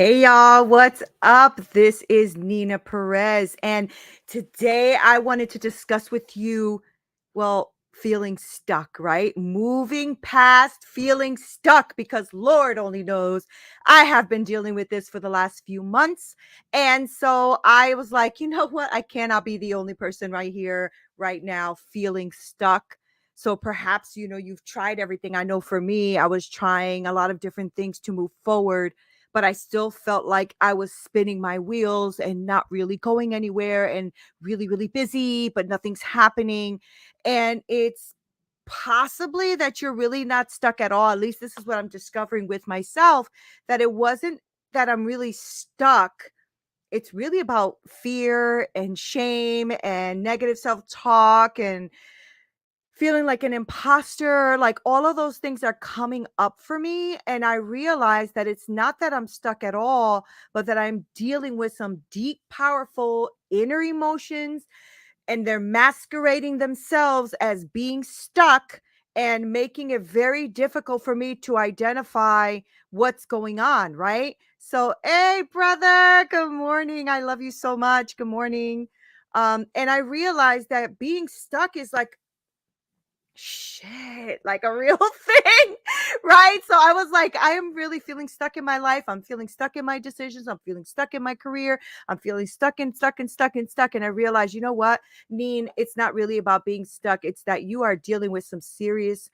Hey y'all, what's up? This is Neena Perez, and today I wanted to discuss with you, feeling stuck, right? Moving past feeling stuck because Lord only knows I have been dealing with this for the last few months. And so I was like, you know what? I cannot be the only person right here, right now, feeling stuck. So perhaps, you've tried everything. I know for me, I was trying a lot of different things to move forward, but I still felt like I was spinning my wheels and not really going anywhere and really, really busy, but nothing's happening. And it's possibly that you're really not stuck at all. At least this is what I'm discovering with myself, that it wasn't that I'm really stuck. It's really about fear and shame and negative self talk and feeling like an imposter, like all of those things are coming up for me. And I realize that it's not that I'm stuck at all, but that I'm dealing with some deep, powerful inner emotions, and they're masquerading themselves as being stuck and making it very difficult for me to identify what's going on. Right. So, hey, brother, good morning. I love you so much. Good morning. And I realized that being stuck is like, shit, like a real thing, right? So I was like, I am really feeling stuck in my life. I'm feeling stuck in my decisions. I'm feeling stuck in my career. I'm feeling stuck. And I realized, you know what, Neen, it's not really about being stuck. It's that you are dealing with some serious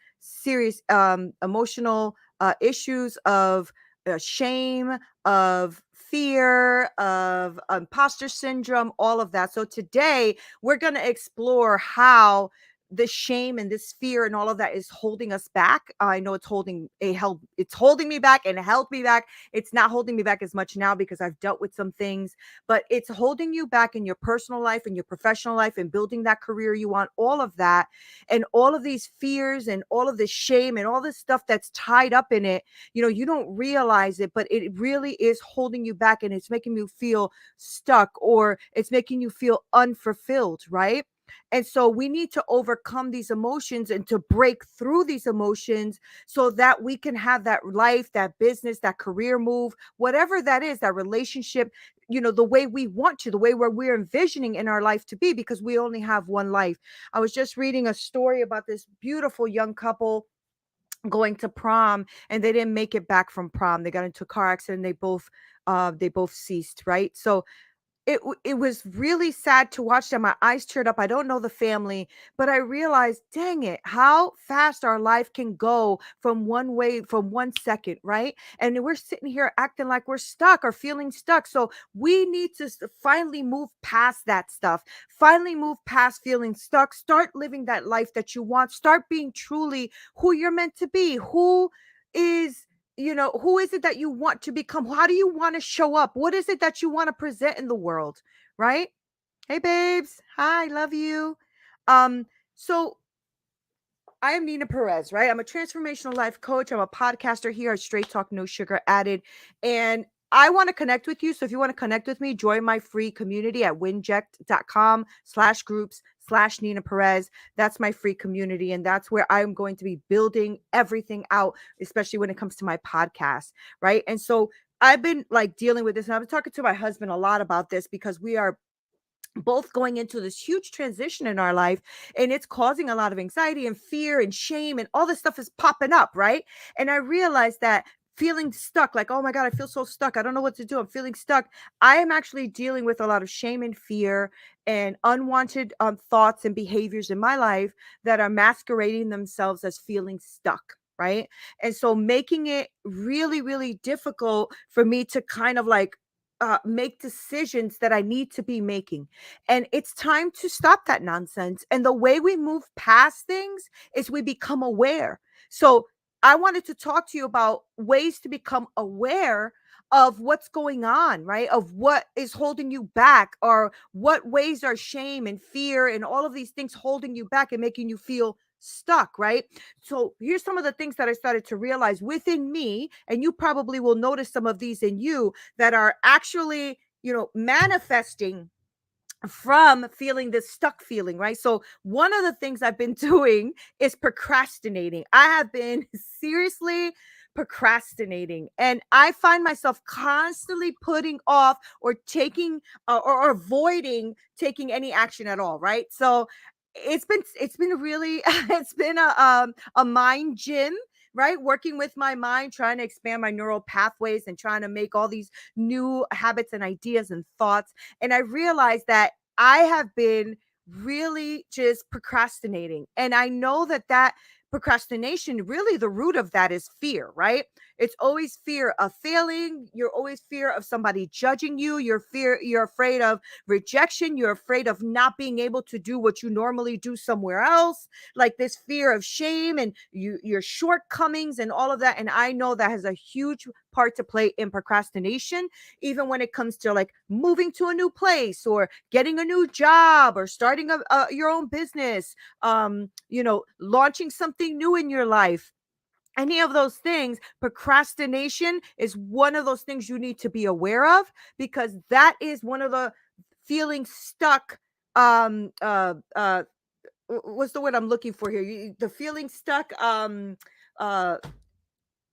emotional issues of shame, of fear, of imposter syndrome, all of that. So today we're going to explore how this shame and this fear and all of that is holding us back. I know it's holding me back and held me back. It's not holding me back as much now because I've dealt with some things, but it's holding you back in your personal life and your professional life and building that career you want, all of that. And all of these fears and all of this shame and all this stuff that's tied up in it, you don't realize it, but it really is holding you back, and it's making you feel stuck, or it's making you feel unfulfilled, right? And so we need to overcome these emotions and to break through these emotions so that we can have that life, that business, that career move, whatever that is, that relationship, the way we want to, the way where we're envisioning in our life to be, because we only have one life. I was just reading a story about this beautiful young couple going to prom, and they didn't make it back from prom. They got into a car accident. They both ceased, right? So it was really sad to watch them. My eyes teared up. I don't know the family, but I realized, dang it, how fast our life can go from one way, from 1 second, right? And we're sitting here acting like we're stuck or feeling stuck. So we need to finally move past that stuff. Finally move past feeling stuck. Start living that life that you want. Start being truly who you're meant to be. Is who is it that you want to become? How do you want to show up? What is it that you want to present in the world? Right? Hey babes. Hi, love you. So I am Neena Perez, right? I'm a transformational life coach. I'm a podcaster here at Straight Talk, No Sugar Added. And I want to connect with you. So if you want to connect with me, join my free community at winject.com/groups/Neena Perez. That's my free community. And that's where I'm going to be building everything out, especially when it comes to my podcast. Right. And so I've been like dealing with this, and I've been talking to my husband a lot about this because we are both going into this huge transition in our life, and it's causing a lot of anxiety and fear and shame, and all this stuff is popping up, right? And I realized that feeling stuck, like, oh my god, I feel so stuck, I don't know what to do, I'm feeling stuck. I am actually dealing with a lot of shame and fear and unwanted thoughts and behaviors in my life that are masquerading themselves as feeling stuck, right? And so making it really, really difficult for me to kind of like make decisions that I need to be making. And it's time to stop that nonsense. And the way we move past things is we become aware. So I wanted to talk to you about ways to become aware of what's going on, right? Of what is holding you back, or what ways are shame and fear and all of these things holding you back and making you feel stuck, right? So here's some of the things that I started to realize within me, and you probably will notice some of these in you, that are actually, manifesting from feeling this stuck feeling, right? So one of the things I've been doing is procrastinating. I have been seriously procrastinating. And I find myself constantly putting off or taking or avoiding taking any action at all, right? So it's been really it's been a mind gym, right? Working with my mind, trying to expand my neural pathways and trying to make all these new habits and ideas and thoughts. And I realized that I have been really just procrastinating. And I know that procrastination, really the root of that is fear, right? It's always fear of failing. You're always fear of somebody judging you. You're afraid of rejection. You're afraid of not being able to do what you normally do somewhere else. Like this fear of shame and your shortcomings and all of that. And I know that has a huge part to play in procrastination, even when it comes to like moving to a new place or getting a new job or starting your own business, launching something new in your life. Any of those things, procrastination is one of those things you need to be aware of, because that is one of the feeling stuck. Um, what's the word I'm looking for here? The feeling stuck. Uh,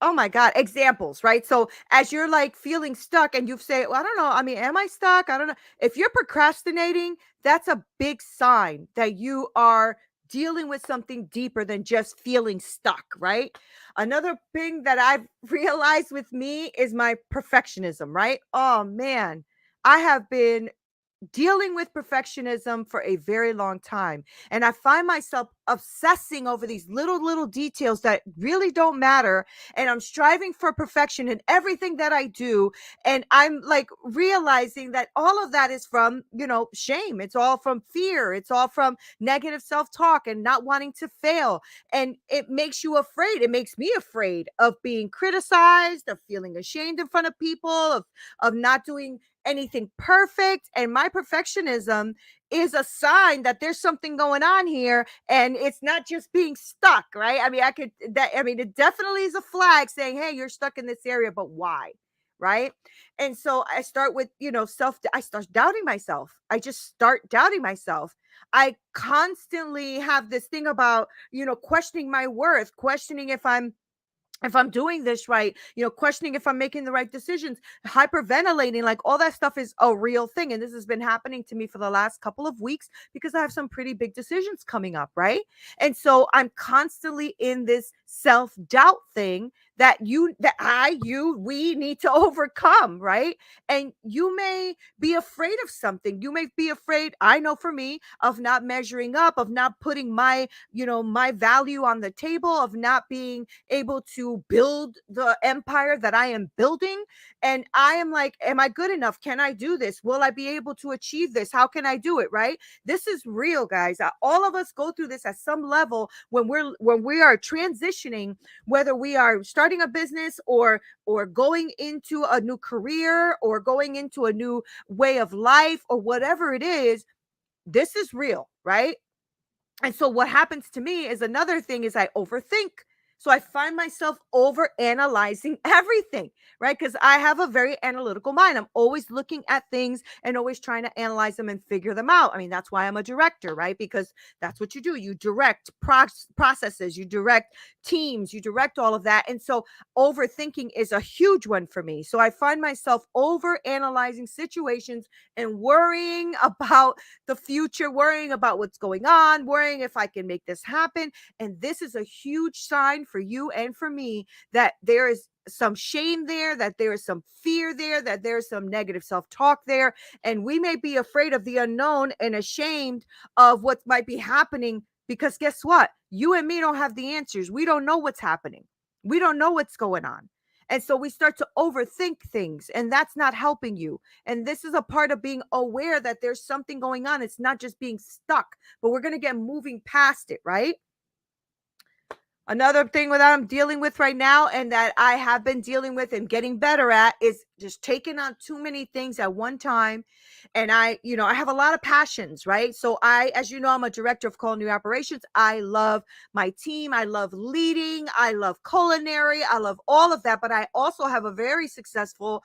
Oh my God, examples, right? So as you're like feeling stuck and you say, well, I don't know. I mean, am I stuck? I don't know. If you're procrastinating, that's a big sign that you are dealing with something deeper than just feeling stuck, right? Another thing that I've realized with me is my perfectionism, right? Oh man, I have been dealing with perfectionism for a very long time, and I find myself obsessing over these little details that really don't matter, and I'm striving for perfection in everything that I do, and I'm like realizing that all of that is from, shame. It's all from fear. It's all from negative self-talk and not wanting to fail, and it makes you afraid. It makes me afraid of being criticized, of feeling ashamed in front of people, of not doing anything perfect. And my perfectionism is a sign that there's something going on here, and it's not just being stuck, right? I mean, it definitely is a flag saying, hey, you're stuck in this area, but why? Right? And so I start with, I start doubting myself. I just start doubting myself. I constantly have this thing about, questioning my worth, questioning if I'm doing this right, questioning if I'm making the right decisions, hyperventilating, like all that stuff is a real thing. And this has been happening to me for the last couple of weeks because I have some pretty big decisions coming up, right? And so I'm constantly in this self-doubt thing we need to overcome, right? And you may be afraid of something. You may be afraid, I know for me, of not measuring up, of not putting my value on the table, of not being able to build the empire that I am building. And I am like, am I good enough? Can I do this? Will I be able to achieve this? How can I do it? Right? This is real, guys. All of us go through this at some level when we are transitioning, whether we are starting a business or going into a new career or going into a new way of life or whatever it is. This is real, right? And so what happens to me is another thing is I overthink. So I find myself over analyzing everything, right? Because I have a very analytical mind. I'm always looking at things and always trying to analyze them and figure them out. I mean, that's why I'm a director, right? Because that's what you do. You direct processes, you direct teams, you direct all of that. And so overthinking is a huge one for me. So I find myself over analyzing situations and worrying about the future, worrying about what's going on, worrying if I can make this happen. And this is a huge sign for you and for me that there is some shame there, that there is some fear there, that there's some negative self-talk there. And we may be afraid of the unknown and ashamed of what might be happening, because guess what? You and me don't have the answers. We don't know what's happening. We don't know what's going on. And so we start to overthink things, and that's not helping you. And this is a part of being aware that there's something going on. It's not just being stuck, but we're going to get moving past it, right? Another thing that I'm dealing with right now, and that I have been dealing with and getting better at, is just taking on too many things at one time. And I have a lot of passions, right? So as you know, I'm a director of culinary operations. I love my team. I love leading. I love culinary. I love all of that. But I also have a very successful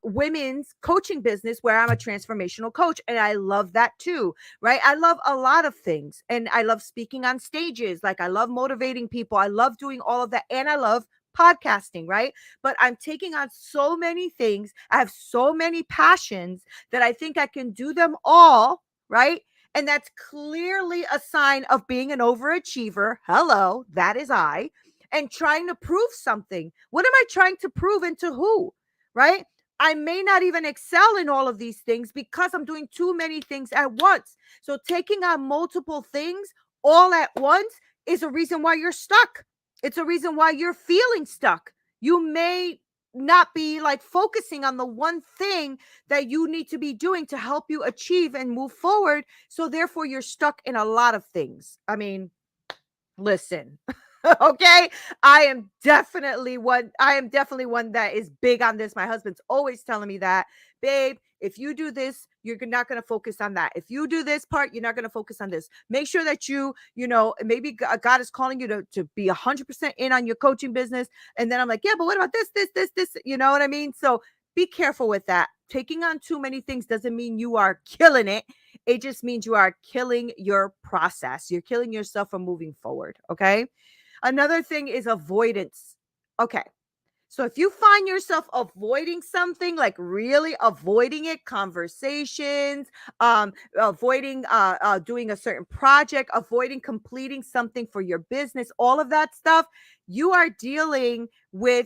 women's coaching business where I'm a transformational coach, and I love that too, right? I love a lot of things, and I love speaking on stages. Like, I love motivating people. I love doing all of that, and I love podcasting, right? But I'm taking on so many things. I have so many passions that I think I can do them all, right? And that's clearly a sign of being an overachiever. Hello, that is I. And trying to prove something. What am I trying to prove and to who? Right? I may not even excel in all of these things because I'm doing too many things at once. So taking on multiple things all at once is a reason why you're stuck. It's a reason why you're feeling stuck. You may not be like focusing on the one thing that you need to be doing to help you achieve and move forward. So therefore you're stuck in a lot of things. I mean, listen. Okay, I am definitely one that is big on this. My husband's always telling me that, babe, if you do this, you're not going to focus on that. If you do this part, you're not going to focus on this. Make sure that maybe God is calling you to be 100% in on your coaching business. And then I'm like, yeah, but what about this, you know what I mean? So be careful with that. Taking on too many things doesn't mean you are killing it. It just means you are killing your process. You're killing yourself from moving forward. Okay. Another thing is avoidance. Okay. So if you find yourself avoiding something, like really avoiding it, conversations, avoiding doing a certain project, avoiding completing something for your business, all of that stuff, you are dealing with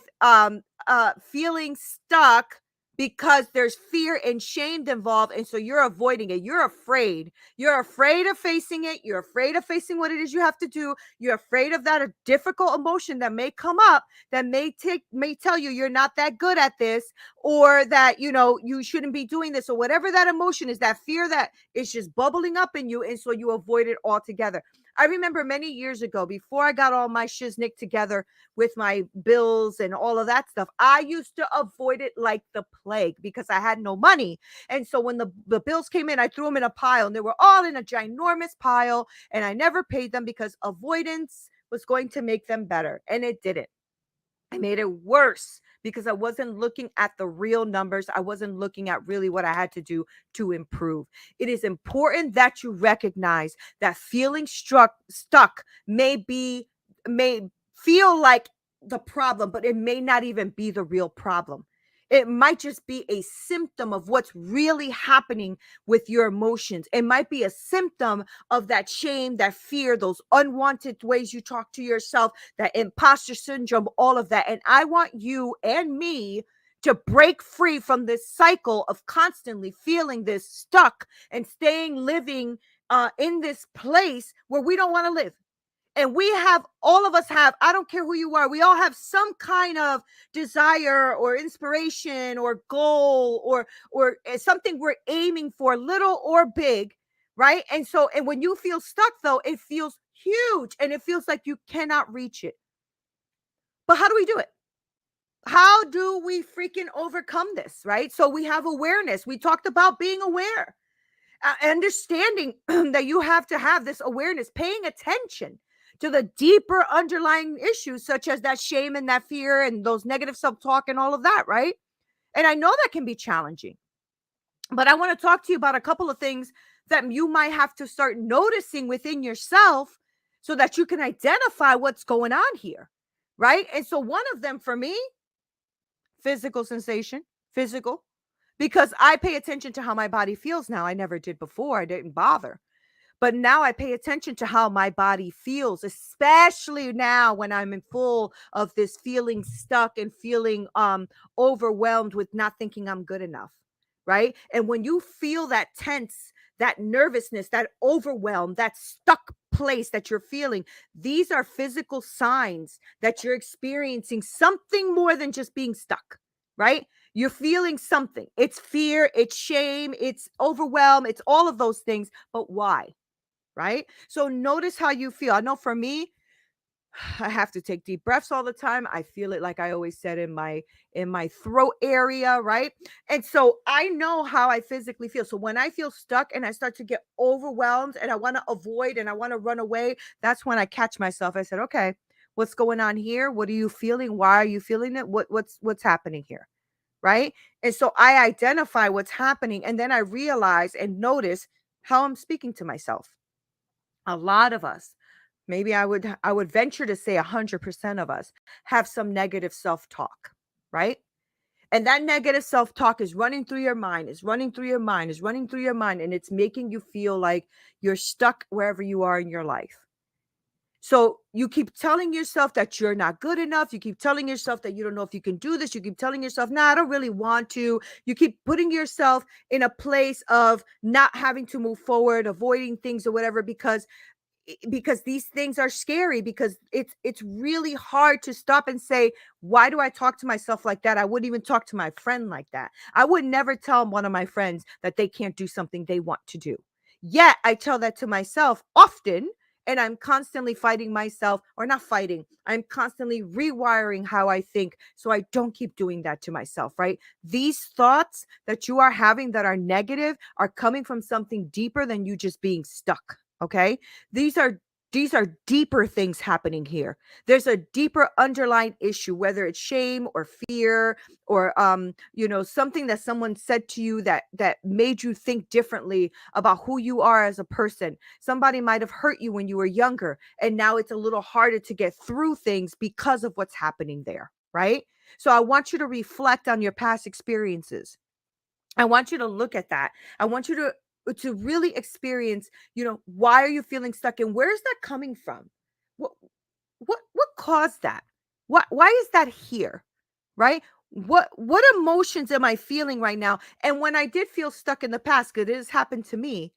feeling stuck because there's fear and shame involved. And so you're avoiding it. You're afraid. You're afraid of facing it. You're afraid of facing what it is you have to do. You're afraid of that difficult emotion that may come up, that may tell you you're not that good at this, or that you shouldn't be doing this, or whatever that emotion is, that fear that is just bubbling up in you. And so you avoid it altogether. I remember many years ago, before I got all my shiznick together with my bills and all of that stuff, I used to avoid it like the plague because I had no money. And so when the bills came in, I threw them in a pile, and they were all in a ginormous pile, and I never paid them because avoidance was going to make them better. And it didn't. I made it worse because I wasn't looking at the real numbers. I wasn't looking at really what I had to do to improve. It is important that you recognize that feeling stuck may feel like the problem, but it may not even be the real problem. It might just be a symptom of what's really happening with your emotions. It might be a symptom of that shame, that fear, those unwanted ways you talk to yourself, that imposter syndrome, all of that. And I want you and me to break free from this cycle of constantly feeling this stuck and living in this place where we don't want to live. And all of us have, I don't care who you are, we all have some kind of desire or inspiration or goal or something we're aiming for, little or big, right? And when you feel stuck, though, it feels huge and it feels like you cannot reach it. But how do we do it? How do we freaking overcome this, right? So we have awareness. We talked about being aware, understanding that you have to have this awareness, paying attention to the deeper underlying issues, such as that shame and that fear and those negative self-talk and all of that, right? And I know that can be challenging, but I want to talk to you about a couple of things that you might have to start noticing within yourself so that you can identify what's going on here, right? And so one of them for me, physical sensation, because I pay attention to how my body feels now. I never did before. I didn't bother. But now I pay attention to how my body feels, especially now when I'm in full of this feeling stuck and feeling overwhelmed with not thinking I'm good enough, right? And when you feel that tense, that nervousness, that overwhelm, that stuck place that you're feeling, these are physical signs that you're experiencing something more than just being stuck, right? You're feeling something. It's fear, it's shame, it's overwhelm, it's all of those things. But why? Right? So notice how you feel. I know for me, I have to take deep breaths all the time. I feel it, like I always said, in my throat area, right? And so I know how I physically feel. So when I feel stuck and I start to get overwhelmed and I want to avoid and I want to run away, that's when I catch myself. I said, okay, what's going on here? What are you feeling? Why are you feeling it? What's happening here? Right? And so I identify what's happening, and then I realize and notice how I'm speaking to myself. A lot of us, maybe I would venture to say 100% of us have some negative self-talk, right? And that negative self-talk is running through your mind, is running through your mind, is running through your mind, and it's making you feel like you're stuck wherever you are in your life. So you keep telling yourself that you're not good enough. You keep telling yourself that you don't know if you can do this. You keep telling yourself, nah, I don't really want to. You keep putting yourself in a place of not having to move forward, avoiding things or whatever, because these things are scary, because it's really hard to stop and say, why do I talk to myself like that? I wouldn't even talk to my friend like that. I would never tell one of my friends that they can't do something they want to do. Yet I tell that to myself often, and I'm constantly fighting myself, or not fighting, I'm constantly rewiring how I think so I don't keep doing that to myself, right? These thoughts that you are having that are negative are coming from something deeper than you just being stuck. Okay. These are these are deeper things happening here. There's a deeper underlying issue, whether it's shame or fear, or something that someone said to you that made you think differently about who you are as a person. Somebody might have hurt you when you were younger, and now it's a little harder to get through things because of what's happening there, right? So I want you to reflect on your past experiences. I want you to look at that. I want you to really experience, why are you feeling stuck, and where is that coming from? What what caused that? Why is that here? Right? What emotions am I feeling right now? And when I did feel stuck in the past, because it has happened to me,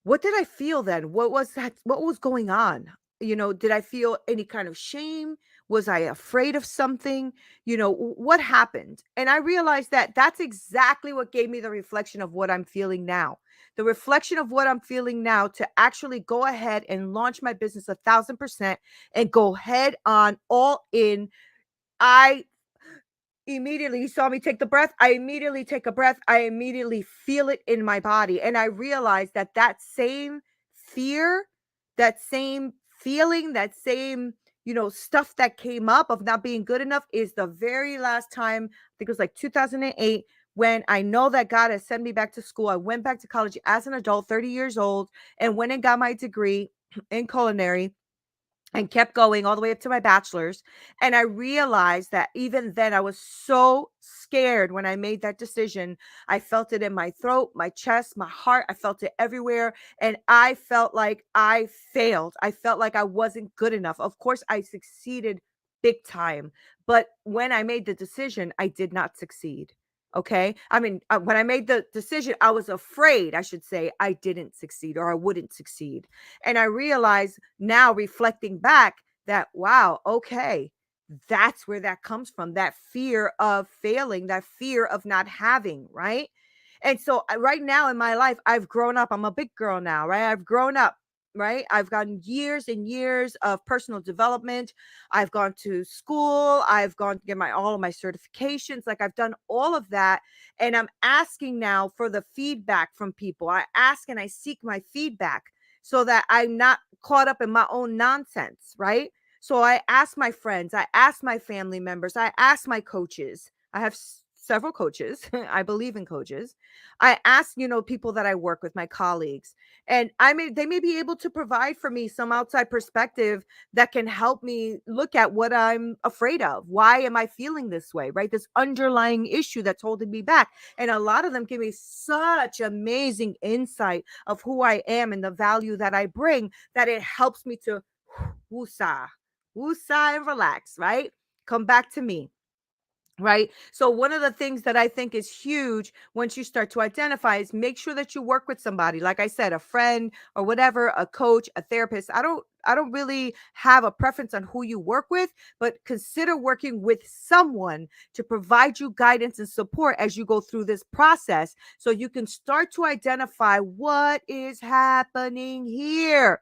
what did I feel then? What was that? What was going on? Did I feel any kind of shame? Was I afraid of something? What happened? And I realized that that's exactly what gave me the reflection of what I'm feeling now. The reflection of what I'm feeling now to actually go ahead and launch my business 1,000% and go head on all in. I immediately, you saw me take the breath. I immediately take a breath. I immediately feel it in my body. And I realized that that same fear, that same feeling, that same, stuff that came up of not being good enough is the very last time, I think it was like 2008, when I know that God has sent me back to school. I went back to college as an adult, 30 years old, and went and got my degree in culinary and kept going all the way up to my bachelor's. And I realized that even then, I was so scared when I made that decision. I felt it in my throat, my chest, my heart. I felt it everywhere. And I felt like I failed. I felt like I wasn't good enough. Of course, I succeeded big time. But when I made the decision, I did not succeed. Okay. I mean, when I made the decision, I was afraid, I should say, I didn't succeed, or I wouldn't succeed. And I realize now, reflecting back, that, wow, okay, that's where that comes from. That fear of failing, that fear of not having, right? And so right now in my life, I've grown up. I'm a big girl now, right? I've grown up, right? I've gotten years and years of personal development. I've gone to school. I've gone to get all of my certifications. Like, I've done all of that. And I'm asking now for the feedback from people. I ask and I seek my feedback so that I'm not caught up in my own nonsense, right? So I ask my friends, I ask my family members, I ask my coaches. I have several coaches. I believe in coaches. I ask, people that I work with, my colleagues, and they may be able to provide for me some outside perspective that can help me look at what I'm afraid of. Why am I feeling this way, right? This underlying issue that's holding me back. And a lot of them give me such amazing insight of who I am and the value that I bring, that it helps me to woosah, woosah and relax, right? Come back to me. Right. So one of the things that I think is huge once you start to identify is make sure that you work with somebody. Like I said, a friend or whatever, a coach, a therapist. I don't really have a preference on who you work with, but consider working with someone to provide you guidance and support as you go through this process, so you can start to identify what is happening here.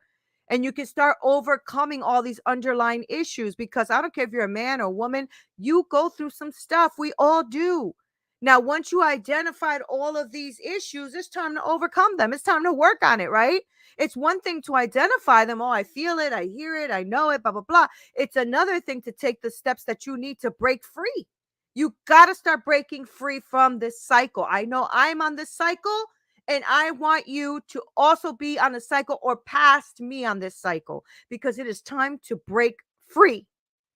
And you can start overcoming all these underlying issues, because I don't care if you're a man or a woman, you go through some stuff. We all do. Now, once you identified all of these issues, it's time to overcome them. It's time to work on it, right? It's one thing to identify them. Oh, I feel it. I hear it. I know it, blah, blah, blah. It's another thing to take the steps that you need to break free. You got to start breaking free from this cycle. I know I'm on this cycle, And I want you to also be on a cycle or past me on this cycle, because it is time to break free.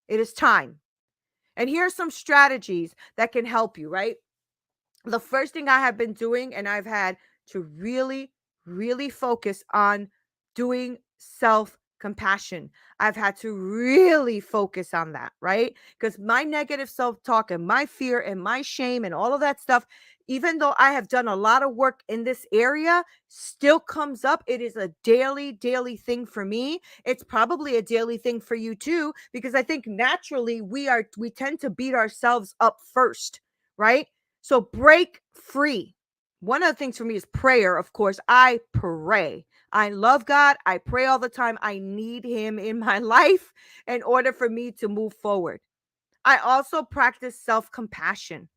It is time. And here are some strategies that can help you, right? The first thing I have been doing, and I've had to really, really focus on doing self compassion. I've had to really focus on that, right? Because my negative self talk and my fear and my shame and all of that stuff, even though I have done a lot of work in this area, still comes up. It is a daily, daily thing for me. It's probably a daily thing for you too, because I think naturally we tend to beat ourselves up first, right? So break free. One of the things for me is prayer. Of course, I pray. I love God. I pray all the time. I need him in my life in order for me to move forward. I also practice self-compassion.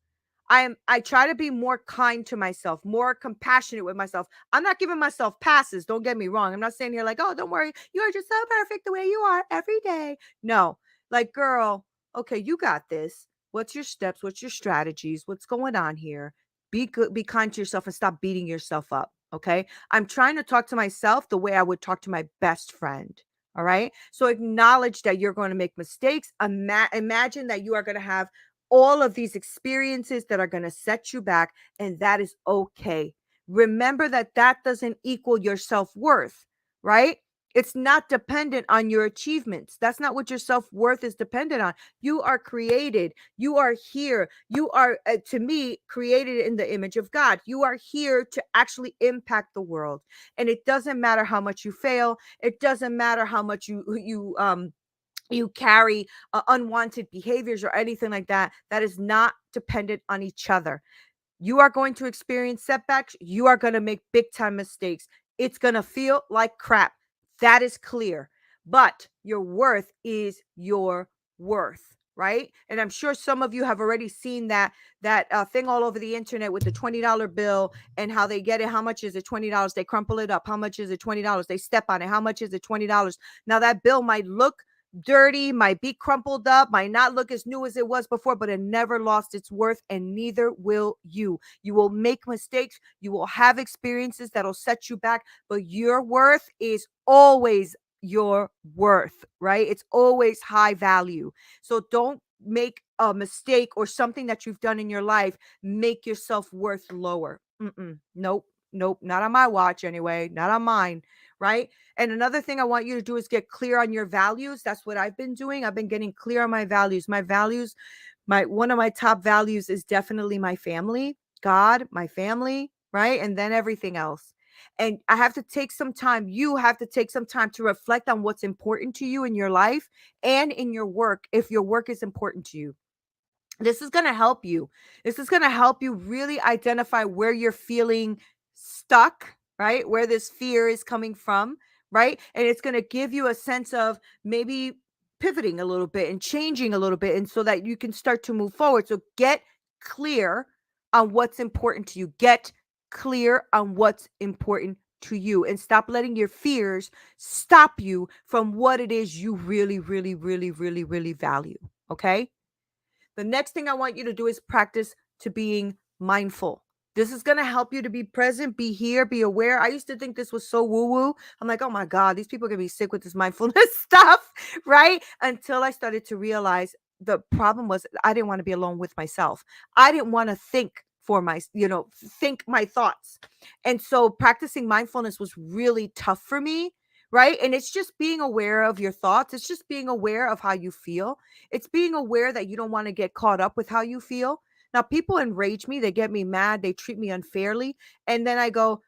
I try to be more kind to myself, more compassionate with myself. I'm not giving myself passes. Don't get me wrong. I'm not saying here like, oh, don't worry, you are just so perfect the way you are every day. No, like, girl, okay, you got this. What's your steps? What's your strategies? What's going on here? Be good, be kind to yourself, and stop beating yourself up. Okay. I'm trying to talk to myself the way I would talk to my best friend. All right. So acknowledge that you're going to make mistakes. Imagine that you are going to have all of these experiences that are going to set you back, and that is okay. Remember that that doesn't equal your self-worth, right? It's not dependent on your achievements. That's not what your self-worth is dependent on. You are created. You are here. You are, to me, created in the image of God. You are here to actually impact the world. And it doesn't matter how much you fail. It doesn't matter how much you carry unwanted behaviors or anything like that. That is not dependent on each other. You are going to experience setbacks. You are going to make big time mistakes. It's going to feel like crap. That is clear. But your worth is your worth, right? And I'm sure some of you have already seen that thing all over the internet with the $20 bill and how they get it. How much is it? $20. They crumple it up. How much is it? $20. They step on it. How much is it? $20. Now that bill might look dirty, might be crumpled up, might not look as new as it was before, but it never lost its worth, and neither will you. You will make mistakes. You will have experiences that'll set you back, but your worth is always your worth, right? It's always high value. So don't make a mistake or something that you've done in your life make your self-worth lower. Nope. Nope. Not on my watch anyway. Not on mine. Right. And another thing I want you to do is get clear on your values. That's what I've been doing. I've been getting clear on my values. My values, one of my top values is definitely my family, God, my family, right? And then everything else. And I have to take some time. You have to take some time to reflect on what's important to you in your life and in your work, if your work is important to you. This is going to help you. This is going to help you really identify where you're feeling stuck, right? Where this fear is coming from, right? And it's going to give you a sense of maybe pivoting a little bit and changing a little bit, and so that you can start to move forward. So get clear on what's important to you. Get clear on what's important to you, and stop letting your fears stop you from what it is you really, really, really, really, really value. Okay. The next thing I want you to do is practice to being mindful. This is going to help you to be present, be here, be aware. I used to think this was so woo woo. I'm like, oh my God, these people are going to be sick with this mindfulness stuff, right? Until I started to realize the problem was I didn't want to be alone with myself. I didn't want to think for think my thoughts. And so practicing mindfulness was really tough for me, right? And it's just being aware of your thoughts. It's just being aware of how you feel. It's being aware that you don't want to get caught up with how you feel. Now, people enrage me, they get me mad, they treat me unfairly. And then I go,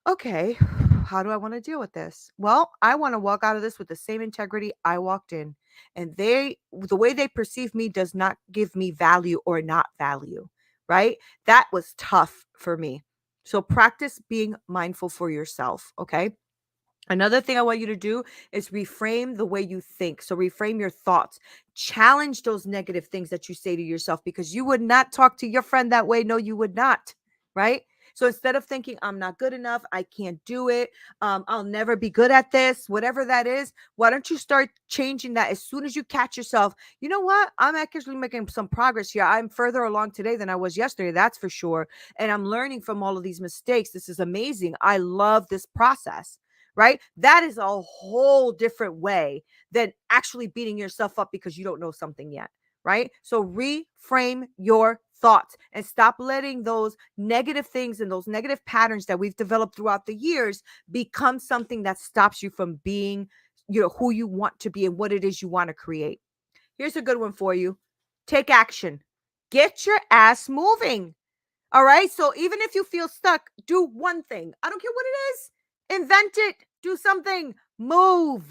okay, how do I want to deal with this? Well, I want to walk out of this with the same integrity I walked in. And the way they perceive me does not give me value or not value, right? That was tough for me. So practice being mindful for yourself, okay? Another thing I want you to do is reframe the way you think. So reframe your thoughts. Challenge those negative things that you say to yourself, because you would not talk to your friend that way. No, you would not. Right? So instead of thinking, I'm not good enough, I can't do it, I'll never be good at this, whatever that is, why don't you start changing that as soon as you catch yourself? You know what? I'm actually making some progress here. I'm further along today than I was yesterday, that's for sure. And I'm learning from all of these mistakes. This is amazing. I love this process. Right? That is a whole different way than actually beating yourself up because you don't know something yet. Right? So reframe your thoughts and stop letting those negative things and those negative patterns that we've developed throughout the years become something that stops you from being, who you want to be and what it is you want to create. Here's a good one for you. Take action. Get your ass moving. All right. So even if you feel stuck, do one thing. I don't care what it is. Invent it. Do something. Move.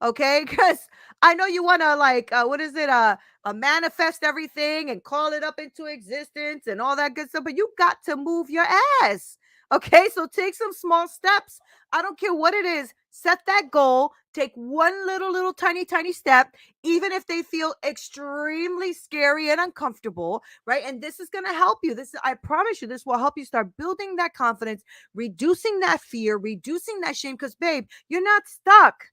Okay. Because I know you want to what is it? Manifest everything and call it up into existence and all that good stuff. But you got to move your ass. Okay. So take some small steps. I don't care what it is. Set that goal. Take one little, tiny step, even if they feel extremely scary and uncomfortable, right? And this is going to help you. I promise you, this will help you start building that confidence, reducing that fear, reducing that shame. Because, babe, you're not stuck.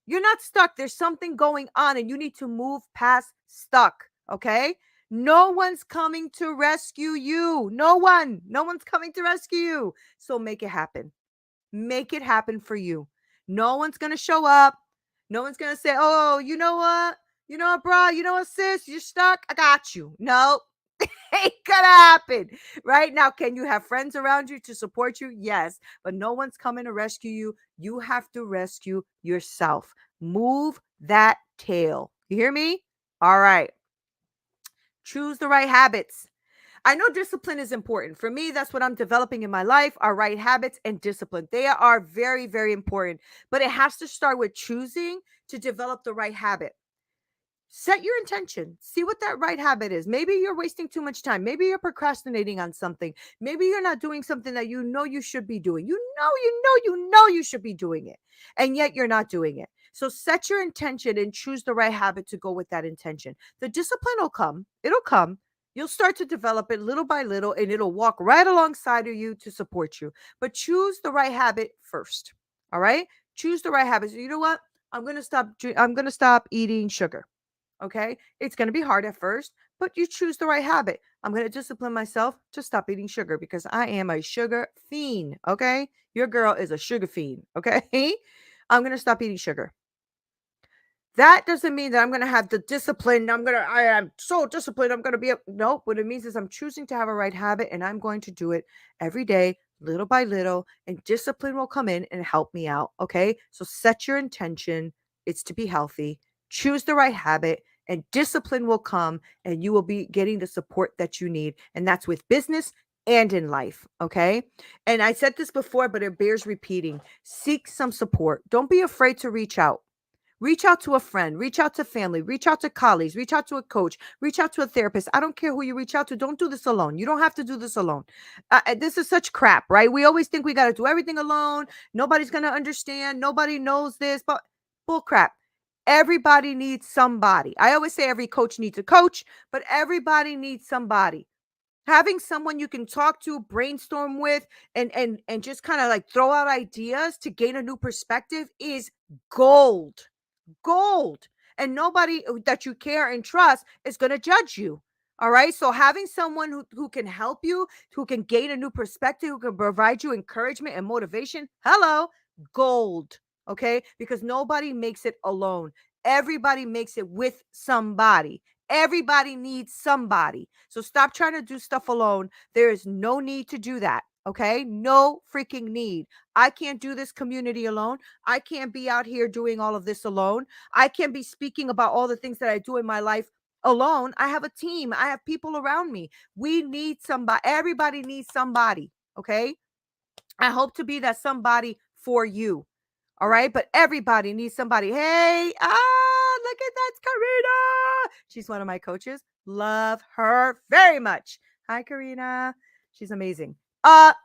You're not stuck. There's something going on, and you need to move past stuck. Okay. No one's coming to rescue you. No one's coming to rescue you. So make it happen. Make it happen for you. No one's going to show up. No one's going to say, oh, you know what? You know what, bro? You know what, sis? You're stuck. I got you. No, ain't gonna happen. Right now, can you have friends around you to support you? Yes, but no one's coming to rescue you. You have to rescue yourself. Move that tail. You hear me? All right. Choose the right habits. I know discipline is important. For me, that's what I'm developing in my life, are right habits and discipline. They are very, very important, but it has to start with choosing to develop the right habit. Set your intention. See what that right habit is. Maybe you're wasting too much time. Maybe you're procrastinating on something. Maybe you're not doing something that you know you should be doing. You should be doing it. And yet you're not doing it. So set your intention and choose the right habit to go with that intention. The discipline will come. It'll come. You'll start to develop it little by little, and it'll walk right alongside of you to support you. But choose the right habit first. All right? Choose the right habit. So you know what? I'm going to stop eating sugar. Okay. It's going to be hard at first, but you choose the right habit. I'm going to discipline myself to stop eating sugar because I am a sugar fiend. Okay. Your girl is a sugar fiend. Okay. I'm going to stop eating sugar. That doesn't mean that I'm going to have the discipline. I am so disciplined. I'm going to be no, what it means is I'm choosing to have a right habit, and I'm going to do it every day, little by little, and discipline will come in and help me out. Okay. So set your intention. It's to be healthy. Choose the right habit, and discipline will come, and you will be getting the support that you need. And that's with business and in life. Okay. And I said this before, but it bears repeating. Seek some support. Don't be afraid to reach out. Reach out to a friend, reach out to family, reach out to colleagues, reach out to a coach, reach out to a therapist. I don't care who you reach out to. Don't do this alone. You don't have to do this alone. This is such crap, right? We always think we got to do everything alone. Nobody's going to understand. Nobody knows this, but bull crap. Everybody needs somebody. I always say every coach needs a coach, but everybody needs somebody. Having someone you can talk to, brainstorm with, and just kind of like throw out ideas to gain a new perspective is gold. And nobody that you care and trust is going to judge you. All right. So having someone who can help you, who can gain a new perspective, who can provide you encouragement and motivation. Hello, gold. Okay. Because nobody makes it alone. Everybody makes it with somebody. Everybody needs somebody. So stop trying to do stuff alone. There is no need to do that. Okay. No freaking need. I can't do this community alone. I can't be out here doing all of this alone. I can't be speaking about all the things that I do in my life alone. I have a team. I have people around me. We need somebody. Everybody needs somebody. Okay. I hope to be that somebody for you. All right. But everybody needs somebody. Hey, look at that's Karina. She's one of my coaches. Love her very much. Hi, Karina. She's amazing.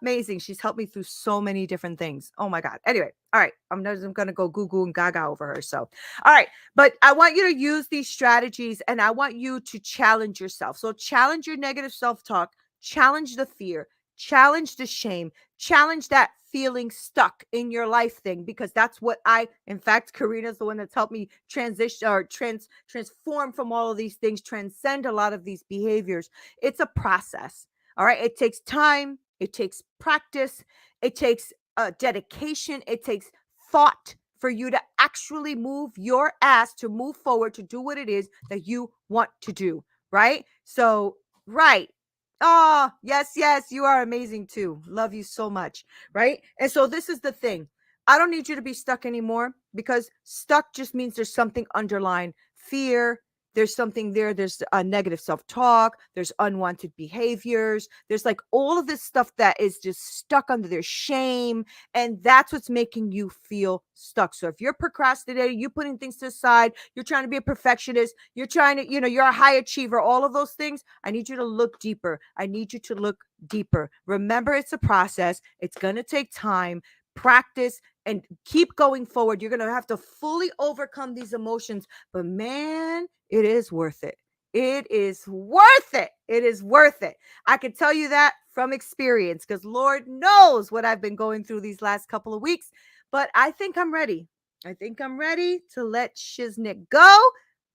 Amazing. She's helped me through so many different things. Oh my God. Anyway. All right. I'm going to go Google and gaga over her. So, all right. But I want you to use these strategies, and I want you to challenge yourself. So challenge your negative self-talk, challenge the fear, challenge the shame, challenge that feeling stuck in your life thing, because that's what in fact, Karina's the one that's helped me transition or transform from all of these things, transcend a lot of these behaviors. It's a process. All right. It takes time. It takes practice. It takes dedication. It takes thought for you to actually move your ass to move forward, to do what it is that you want to do. Right. So, right. Oh, yes, yes, you are amazing too. Love you so much. Right. And so this is the thing. I don't need you to be stuck anymore, because stuck just means there's something underlying: fear. There's something there. There's a negative self-talk. There's unwanted behaviors. There's like all of this stuff that is just stuck under their shame. And that's what's making you feel stuck. So if you're procrastinating, you're putting things to the side, you're trying to be a perfectionist, you're trying to, you're a high achiever, all of those things, I need you to look deeper. I need you to look deeper. Remember, it's a process. It's going to take time, practice, and keep going forward. You're going to have to fully overcome these emotions, but man, it is worth it. It is worth it. It is worth it. I can tell you that from experience, because Lord knows what I've been going through these last couple of weeks. But I think I'm ready. I think I'm ready to let Shiznit go,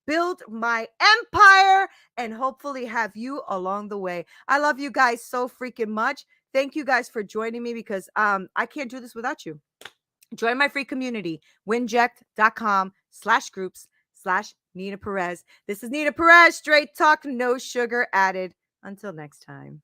build my empire, and hopefully have you along the way. I love you guys so freaking much. Thank you guys for joining me, because I can't do this without you. Join my free community, winject.com/groups/Neena Perez. This is Neena Perez, straight talk, no sugar added. Until next time.